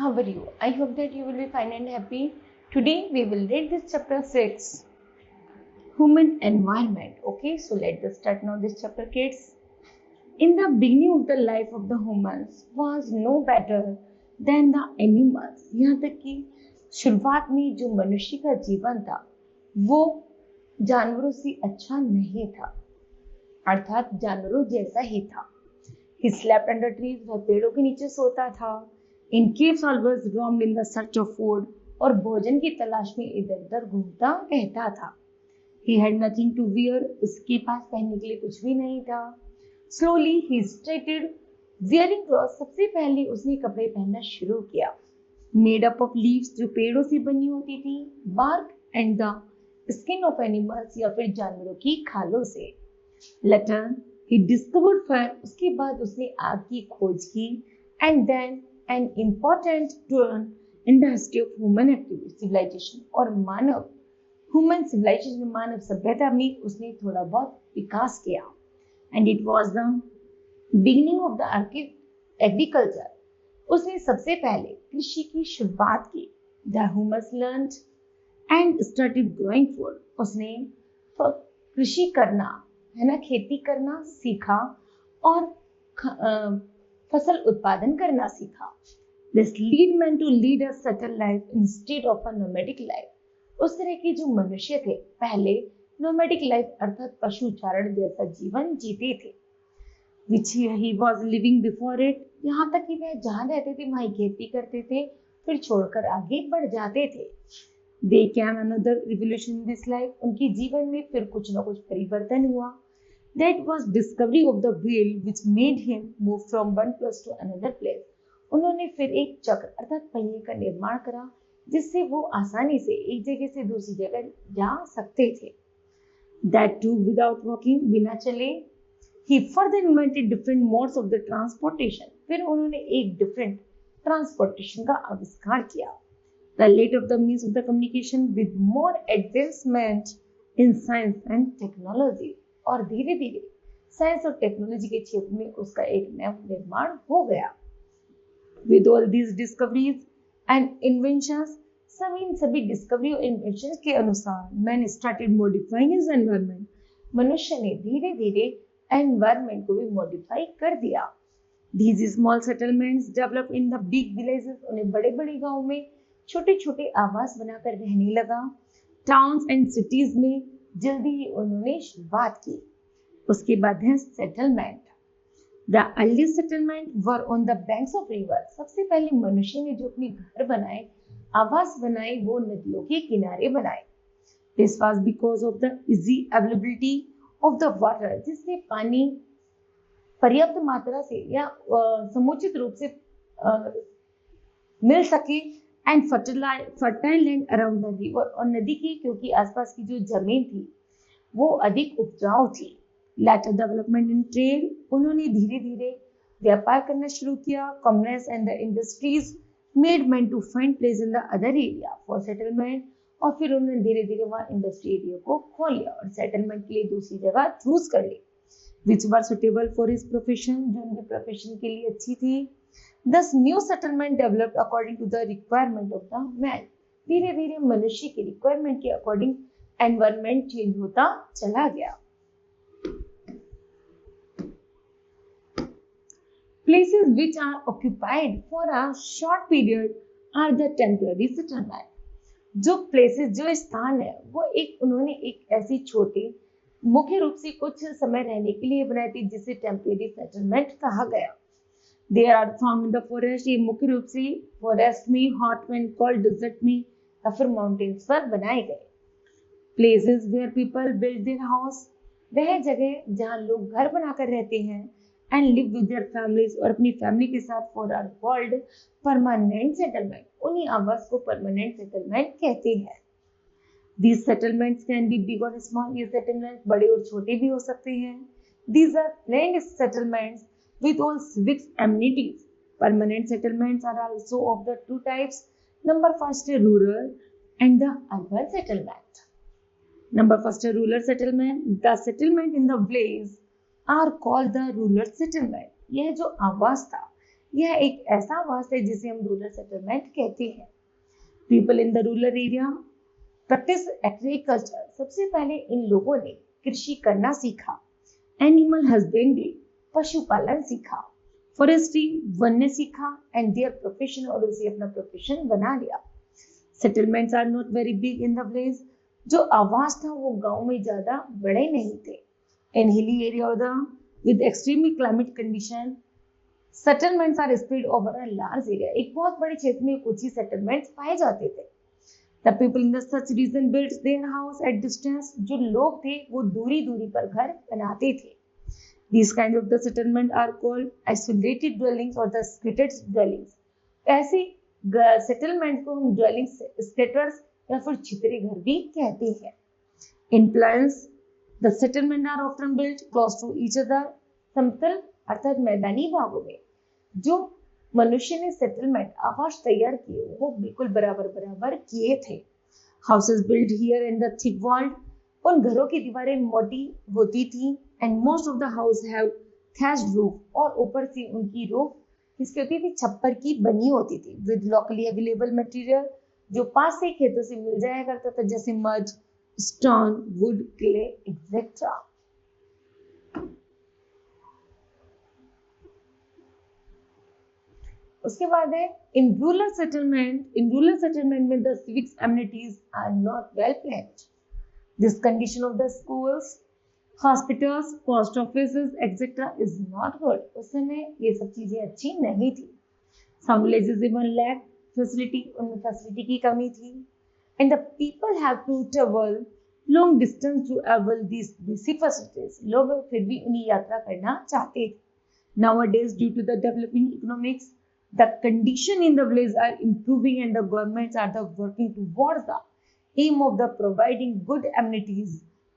How are you? I hope that you will be fine and happy. Today we will read this chapter 6, Human Environment. Okay, so let's start now this chapter, kids. In the beginning of the life of the humans was no better than the animals. यहाँ तक कि शुरुआत में जो मनुष्य का जीवन था वो जानवरों से अच्छा नहीं था, अर्थात जानवरों जैसा ही था. He slept under trees, वह पेड़ों के नीचे सोता था. In caves always roamed in the search of food, और भोजन की तलाश में इधर उधर घूमता रहता था. He had nothing to wear, उसके पास पहनने के लिए कुछ भी नहीं था. Slowly he started wearing clothes, सबसे पहले उसने कपड़े पहनना शुरू किया. Made up of leaves, जो पेड़ों से बनी होती थी, bark and the skin of animals, या फिर जानवरों की खालों से. Later he discovered fire, उसके बाद उसने आग की खोज की. And then an important turn in the history of human activity, civilization, और मानव human civilization, मानव सभ्यता में उसने थोड़ा बहुत विकास किया. And it was the beginning of the agriculture, उसने सबसे पहले कृषि की शुरुआत की. The humans learned and started growing food, उसने कृषि करना है ना, खेती करना सीखा और फसल उत्पादन करना सीखा. This lead man to lead a settled life instead of a nomadic life. उस तरह के जो मनुष्य थे पहले nomadic life अर्थात पशुचारण जैसा जीवन जीते थे. Which he was living before it, यहाँ तक कि वह जहाँ रहते थे वहीं खेती करते थे, फिर छोड़कर आगे बढ़ जाते थे. They came another revolution in this life, उनके जीवन में फिर कुछ न कुछ परिवर्तन हुआ. That was discovery of the wheel which made him move from one place to another place. उन्होंने फिर एक चक्र अर्थात पहिए का निर्माण करा जिससे वो आसानी से एक जगह से दूसरी जगह जा सकते थे. That too without walking, बिना चले. He further invented different modes of the transportation. फिर उन्होंने एक different transportation का आविष्कार किया. The later of the means of the communication with more advancement in science and technology. और धीरे धीरे साइंस और टेक्नोलॉजी के क्षेत्र में उसका एक नया निर्माण हो गया. With all these discoveries and inventions, सभी डिस्कवरी और इन्वेंशन के अनुसार man started modifying his environment, मनुष्य ने धीरे धीरे एनवायरनमेंट को भी मॉडिफाई कर दिया. These small settlements developed in the big villages, उन्हें बड़े बड़े गांव में छोटे छोटे आवास बनाकर रहने लगा. टाउन्स एंड सिटीज में जल्दी ही उन्होंने शुरुआत की. उसके बाद है settlement. The earliest settlement were on the banks of river. सबसे पहले मनुष्य ने जो अपने घर बनाए, आवास बनाए, वो नदियों के किनारे बनाए. This was because of the easy availability of the water, जिससे पानी पर्याप्त मात्रा से या समुचित रूप से मिल सके. And fertile land around the river, और नदी की क्योंकि आसपास की जो जमीन थी वो अधिक उपजाऊ थी. लेटर डेवलपमेंट इन ट्रेड, उन्होंने धीरे धीरे व्यापार करना शुरू किया. Commerce and the industries made man to find place in the other area for settlement, और फिर उन्होंने धीरे धीरे वहाँ इंडस्ट्री एरिया को खोल लिया और सेटलमेंट के लिए दूसरी जगह चूज कर ली. विच वर सुटेबल फॉर हिज प्रोफेशन, जो उनके प्रोफेशन के लिए अच्छी थी. Thus new settlement developed according to the requirement of the man. धीरे धीरे मनुष्य की रिक्वायरमेंट के अकॉर्डिंग एनवायरनमेंट चेंज होता चला गया. Places which are occupied for a short period are the temporary settlement. जो places, जो स्थान है वो उन्होंने एक ऐसी छोटे मुख्य रूप से कुछ समय रहने के लिए बनाई थी जिसे टेम्परेरी सेटलमेंट कहा गया. They are found in the forest. ये मुख्य रूप से फॉरेस्ट में, हॉट एंड कोल्ड डिजर्ट में या फिर माउंटेन्स पर बनाए गए. Places where people build their house, वह जगह जहाँ लोग घर बनाकर रहते हैं. And live with their families, और अपनी फैमिली के साथ for are called permanent settlement. उन्हीं आवास को permanent settlement कहते हैं. These settlements can be big or small. ये settlements बड़े और छोटे भी हो सकते हैं. These are planned settlements with all civic amenities. Permanent settlements are also of the two types. Number first rural and the urban settlement. Number first rural settlement. The settlement in the village are called the rural settlement. यह जो आवास था यह एक ऐसा वास है जिसे हम रूरल सेटलमेंट कहते हैं। People in the rural area practice agriculture. सबसे पहले इन लोगों ने कृषि करना सीखा, एनिमल हस्बेंड्री पशुपालन सीखा, फॉरेस्ट्री वन्य सीखा एंड देयर प्रोफेशन, और उसे अपना प्रोफेशन बना लिया। Settlements are not very big in the village. जो आवास था वो गांव में ज्यादा बड़े नहीं थे। In hilly area with extremely climate condition settlements are spread over a large area. एक बहुत बड़े क्षेत्र में कुछ ही सेटलमेंट्स पाए जाते थे। The people in the such region build their house at distance. जो लोग थे वो दूरी दूरी पर घर बनाते थे। These kinds of the settlement are called isolated dwellings or the scattered dwellings. ऐसे सेटलमेंट को हम dwellings, scattered या फिर छितरे घर भी कहते हैं। In plains, the settlement are often built close to each other. समतल अर्थात मैदानी भागों में जो मनुष्य ने सेटलमेंट आवास तैयार किए वो बिल्कुल बराबर बराबर किए थे। Houses built here in the thick wall. उन घरों की दीवारें मोटी होती थी and most of the house have thatched roof, और ऊपर से उनकी रूफ किसकी होती थी, छप्पर की बनी होती थी। with locally available material, जो पास से खेतों से मिल जाया करता था, जैसे mud, stone, wood, clay, etc. उसके बाद है in rural settlement में the civic amenities are not well planned. This condition of the schools, hospitals, post offices, etc. is not good. उस समय ये सब चीजें अच्छी नहीं थी। Some villages even lack facility, उनमें facility की कमी थी। And the people have to travel long distance to avail these basic facilities. लोग फिर भी उन्हें यात्रा करना चाहते थे। Nowadays, due to the developing economics, the condition in the village are improving and the governments are working towards the aim of the providing good amenities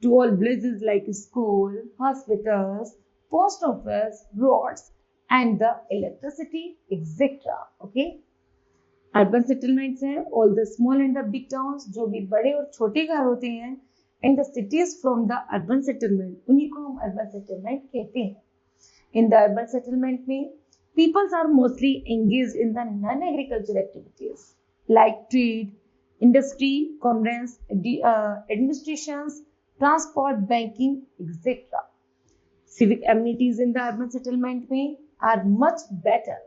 to all villages like school, hospitals, post office, roads, and the electricity, etc. Okay. Urban settlements हैं all the small and the big towns, जो भी बड़े और छोटे घर होते हैं, and the cities from the urban settlement, उन्हीं को हम urban settlement कहते हैं। In the urban settlement में peoples are mostly engaged in the non-agricultural activities like trade, industry, commerce, administrations, transport, banking, etc. Civic amenities in the urban settlement में are much better.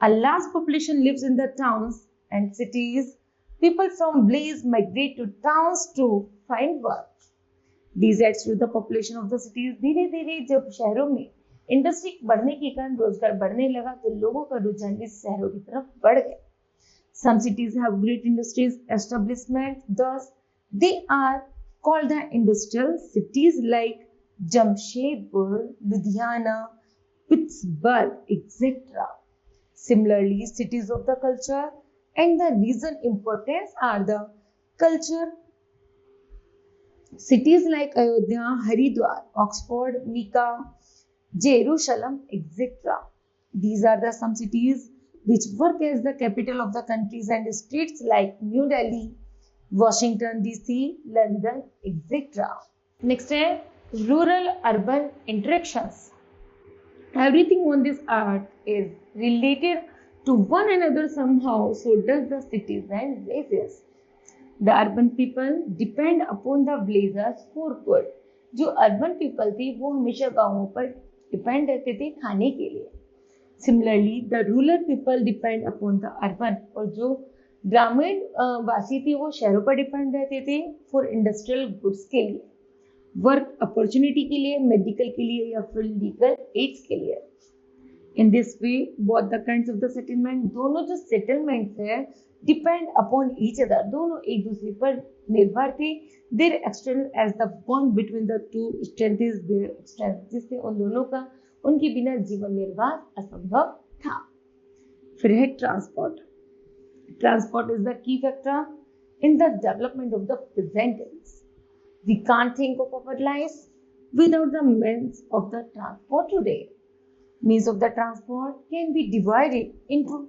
A large population lives in the towns and cities. People from villages migrate to towns to find work. These adds to the population of the cities. धीरे धीरे जब शहरों में industry बढ़ने के कारण रोजगार बढ़ने लगा तो लोगों का रुझान भी शहरों की तरफ बढ़ गया। Some cities have great industries establishment, thus they are called the industrial cities like Jamshedpur, Ludhiana, Pittsburgh, etc. Similarly, cities of the culture and the region importance are the culture cities like Ayodhya, Haridwar, Oxford, Mecca, Jerusalem, etc. These are the some cities which work as the capital of the countries and states like New Delhi, Washington DC, London, etc. Next है rural-urban interactions. Everything on this earth is related to one another somehow, so does the cities and villages. The urban people depend upon the villagers for food. जो urban people थे वो हमेशा गांवों पर depend रहते थे खाने के लिए। Similarly, the rural people depend upon the urban, और जो ग्रामीण वासी थे वो शहरों पर डिपेंड रहते थे फॉर इंडस्ट्रियल गुड्स के लिए, वर्क अपॉर्चुनिटी के लिए, मेडिकल के लिए या फिर लीगल एड्स के लिए। In this way both the kinds of the settlement, दोनों जो सेटलमेंट्स है डिपेंड अपॉन ईच अदर, दोनों एक दूसरे पर निर्भर थे। Their external as the bond between the two strength is their strength, जिससे उन दोनों का उनके बिना जीवन निर्वाह असंभव था। फिर है transport. Transport is the key factor in the development of the present days. We can't think of our lives without the means of the transport today. Means of the transport can be divided into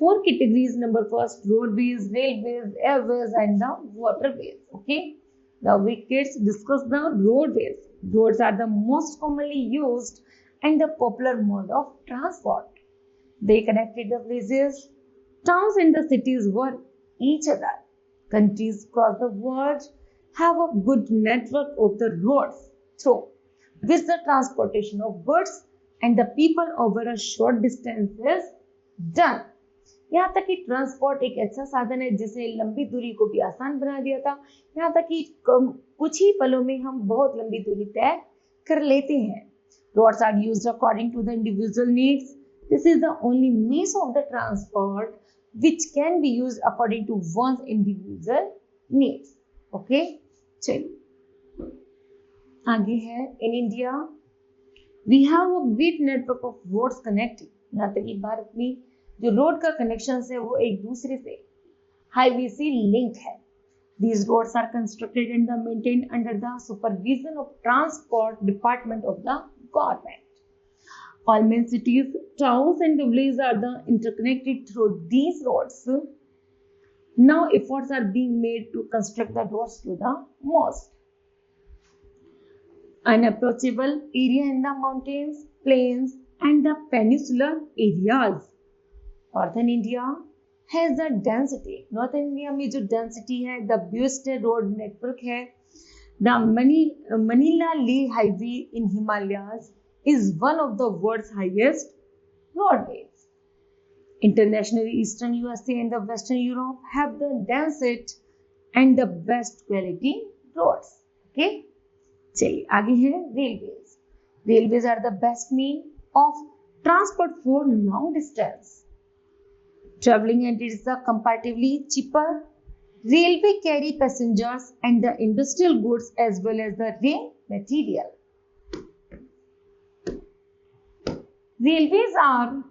4 categories. Number first, roadways, railways, airways, and the waterways. Okay. Now we kids discuss the roadways. Roads are the most commonly used and the popular mode of transport. They connected the villages, towns and the cities were each other. Countries across the world have a good network of the roads through which the transportation of goods and the people over a short distance is done. यहाँ तक कि transport एक ऐसा साधन है जिसने लंबी दूरी को भी आसान बना दिया था। यहाँ तक कि कुछ ही पलों में हम बहुत लंबी दूरी तय कर लेते हैं। Roads are used according to the individual needs. This is the only means of the transport which can be used according to one's individual needs. Okay, चलिए आगे है। In India, we have a great network of roads connecting. यहाँ तक कि भारत में जो road का connection है वो एक दूसरे से हाईवे से लिंक है। These roads are constructed and maintained under the supervision of Transport Department of the government. All main cities, towns and villages are interconnected through these roads. Now efforts are being made to construct the roads to the most unapproachable area in the mountains, plains and the peninsular areas. Northern India has the density. Northern India में जो density है, the best road network है. The Manila-Leh highway in Himalayas is one of the world's highest roadways. Internationally, Eastern USA and the Western Europe have the densest and the best quality roads. Okay, चलिए आगे है railways. Railways are the best mean of transport for long distance. Traveling and it is comparatively cheaper. Railway carry passengers and the industrial goods as well as the raw material. Railways are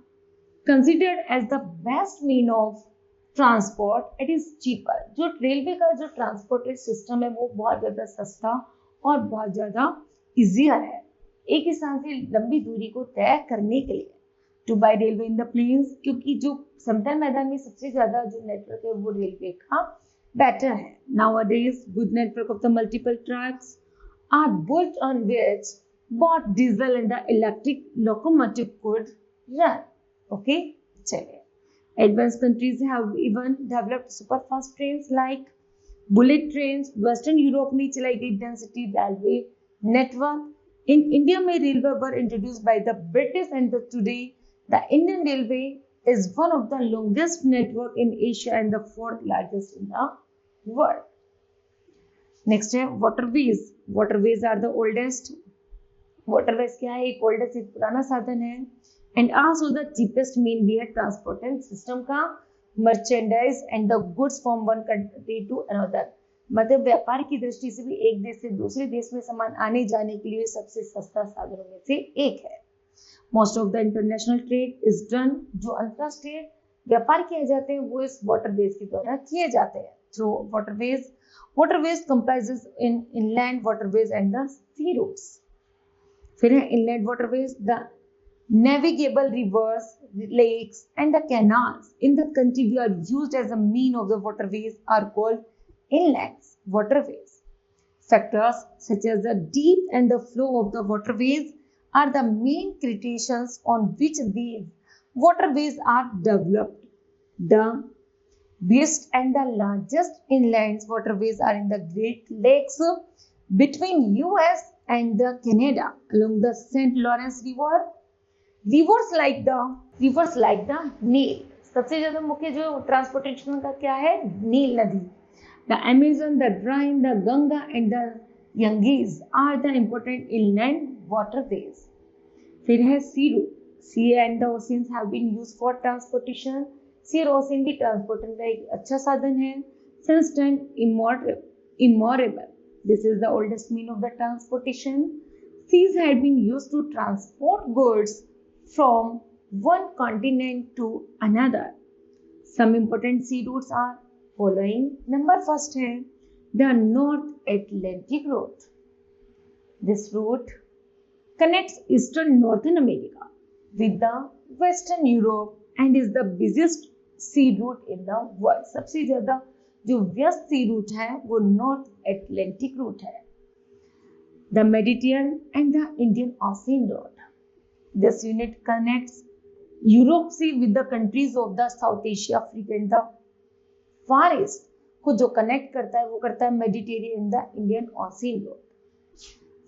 considered as the best mean of transport. It is cheaper. जो railway का जो transported system है वो बहुत ज़्यादा सस्ता और बहुत ज़्यादा ईजियर है एक ही स्थान से लंबी दूरी को तय करने के लिए। To by railway in the plains, क्योंकि जो समतल मैदान में सबसे ज़्यादा जो नेटवर्क है वो रेलवे का बेटर है। Nowadays, good network of the multiple tracks are built on which both diesel and the electric locomotive could run. Okay, चलिए। Advanced countries have even developed superfast trains like bullet trains. Western Europe में चलाई गई density railway network. In India में railway were introduced by the British and today the Indian Railway is one of the longest network in Asia and the fourth largest in the world. Next है waterways. Waterways are the oldest. Waterways क्या है? एक oldest एक पुराना साधन है and also the cheapest mean way transport and system का merchandise and the goods from one country to another. मतलब व्यापार की दृष्टि से भी एक देश से दूसरे देश में सामान आने जाने के लिए सबसे सस्ता साधनों में से एक है। Most of the international trade is done. जो अंतरराष्ट्रीय व्यापार किए जाते हैं वो इस waterways के द्वारा किए जाते हैं through waterways. Waterways comprises in inland waterways and the sea routes. फिर है inland waterways, the navigable rivers, lakes and the canals in the country we are used as a mean of the waterways are called inland waterways. Factors such as the depth and the flow of the waterways are the main criteria on which these waterways are developed. The biggest and the largest inland waterways are in the Great Lakes between US and the Canada along the St. Lawrence River. Rivers like the Nile. सबसे ज़्यादा मुख्य जो transportation का क्या है? नील नदी. The Amazon, the Rhine, the Ganga and the Ganges are the important inland waterways. फिर है sea route. Sea and the oceans have been used for transportation. Sea और ocean भी ट्रांसपोर्टेशन का एक अच्छा साधन है. Since time immemorial. This is the oldest mean of the transportation. Seas had been used to transport goods from one continent to another. Some important sea routes are following. Number first है the North Atlantic route. This route connects eastern Northern America with the Western Europe and is the busiest sea route in the world. सबसे ज़्यादा जो व्यस्त sea route है वो North Atlantic route है. The Mediterranean and the Indian Ocean route. This unit connects Europe से with the countries of the South Asia, Africa and the Far East को जो कनेक्ट करता है वो करता है Mediterranean, the Indian Ocean route.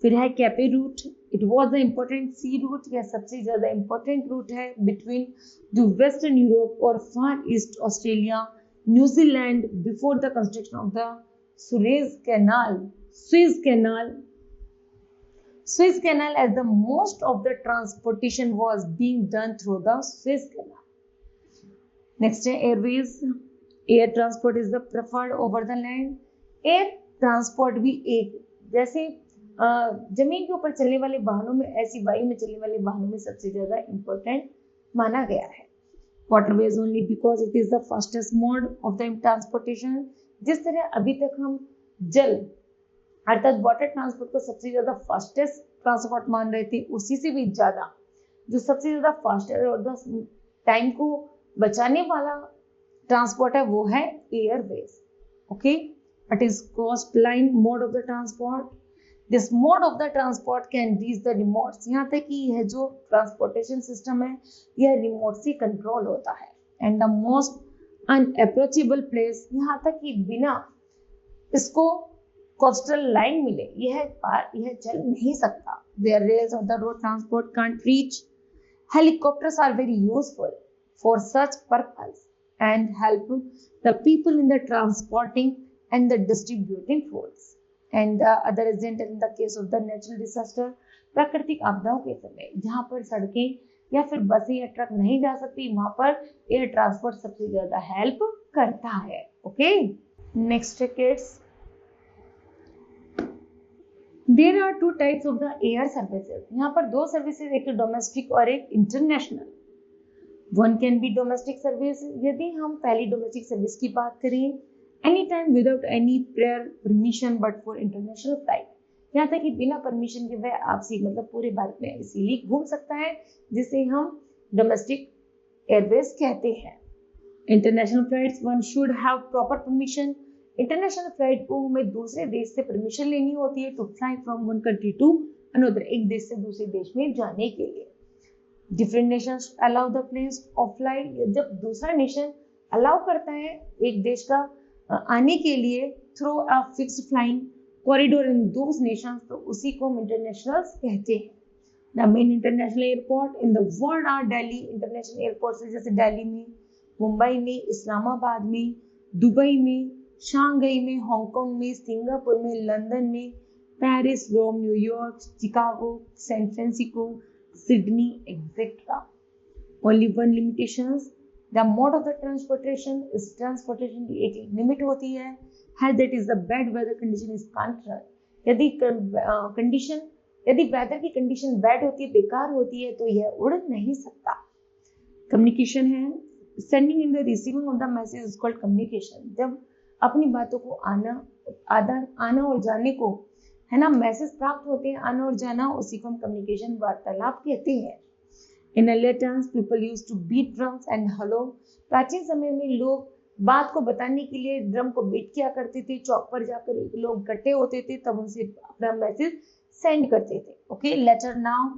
फिर है Cape route, it was the important sea route, यह सबसे ज्यादा इम्पोर्टेंट रूट है बिटवीन द वेस्टर्न यूरोप और Far East Australia, New Zealand before the construction of the Suez Canal. Suez Canal, as the most of the transportation was being done through the Suez Canal. Next है airways. Air transport is the preferred over the land. Air transport भी एक जैसे जमीन के ऊपर चलने वाले वाहनों में ऐसी वायु में चलने वाले वाहनों में सबसे ज्यादा इम्पोर्टेंट माना गया है। Waterways only because it is the fastest mode of the transportation. जिस तरह अभी तक हम जल अर्थात वाटर ट्रांसपोर्ट को सबसे ज्यादा फास्टेस्ट ट्रांसपोर्ट मान रहे थे, उसी से भी ज्यादा जो सबसे ज्यादा फास्ट और टाइम को बचाने वाला ट्रांसपोर्ट है वो है airways. Okay, it is coast line mode of the transport. This mode of the transport can reach the remotes, यहाँ तक कि यह जो ट्रांसपोर्टेशन सिस्टम है यह रिमोट से कंट्रोल होता है। And the most unapproachable place, यहाँ तक कि बिना इसको कोस्टल लाइन मिले यह चल नहीं सकता। Where rails of the road transport can't reach, helicopters are very useful for such purpose and help the people in the transporting and the distributing foods. And the other example in the case of the natural disaster, प्राकृतिक आपदाओं के समय जहाँ पर सड़कें या फिर बसें या ट्रक नहीं जा सकती वहां पर एयर ट्रांसपोर्ट सबसे ज्यादा हेल्प करता है। Okay, next kids, there are two types of the air services. यहाँ पर दो सर्विसेज, एक डोमेस्टिक और एक international. One can be domestic service, यदि हम पहली डोमेस्टिक सर्विस की बात करें, any time without any prior permission but for international flight, यहाँ तक कि बिना परमिशन के वह आपसी मतलब पूरे भारत में इजीली घूम सकता है, जिसे हम डोमेस्टिक एयरवेज कहते हैं। International flights one should have proper permission, international flight को हमें दूसरे देश से परमिशन लेनी होती है to fly from one country to another, एक देश से दूसरे देश में जाने के लिए। Different nations allow the place of flight, जब दूसरा नेशन अलाउ करता है एक देश का आने के लिए through a fixed flying corridor in those nations, तो उसी को हम इंटरनेशनल्स कहते हैं। The main international airport in the world are Delhi, international airport जैसे दिल्ली में, मुंबई में, इस्लामाबाद में, दुबई में, शांघाई में, हांगकांग में, सिंगापुर में, लंदन में, Paris, Rome, New York, Chicago, San Francisco, Sydney etcetera. Only one limitations, the mode of the transportation is transportation की एक लिमिट होती है that is the bad weather condition is control, यदि weather की condition bad होती है, बेकार होती है, तो यह उड़ नहीं सकता। कम्युनिकेशन है, sending in the receiving of the message is called communication, जब अपनी बातों को आना और जाने को है ना मैसेज प्राप्त होते हैं, आना और जाना, उसी को हम कम्युनिकेशन वार्तालाप कहते हैं। In earlier times people used to beat drums and hello, प्राचीन समय में लोग बात को बताने के लिए ड्रम को बीट किया करते थे, चौक पर जाकर लोग इकट्ठे होते थे तब उनसे अपना मैसेज सेंड करते थे। Okay, later now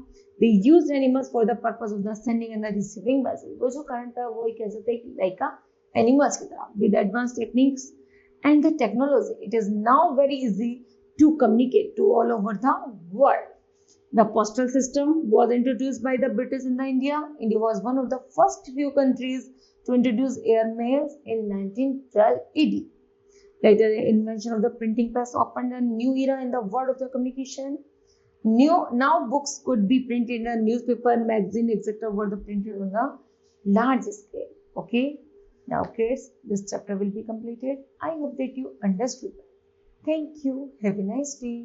they used animals for the purpose of the sending and the receiving message, वो जो कारण था वो एक ऐसा था लाइक एनिमल्स की तरह। With advance techniques and the technology, it is now very easy to communicate to all over the world. The postal system was introduced by the British in the India. India was one of the first few countries to introduce air mails in 1912 AD. Later, the invention of the printing press opened a new era in the world of the communication. Now books could be printed in a newspaper, magazine, etc. were printed on a large scale. Okay. Now kids, this chapter will be completed. I hope that you understood. Thank you. Have a nice day.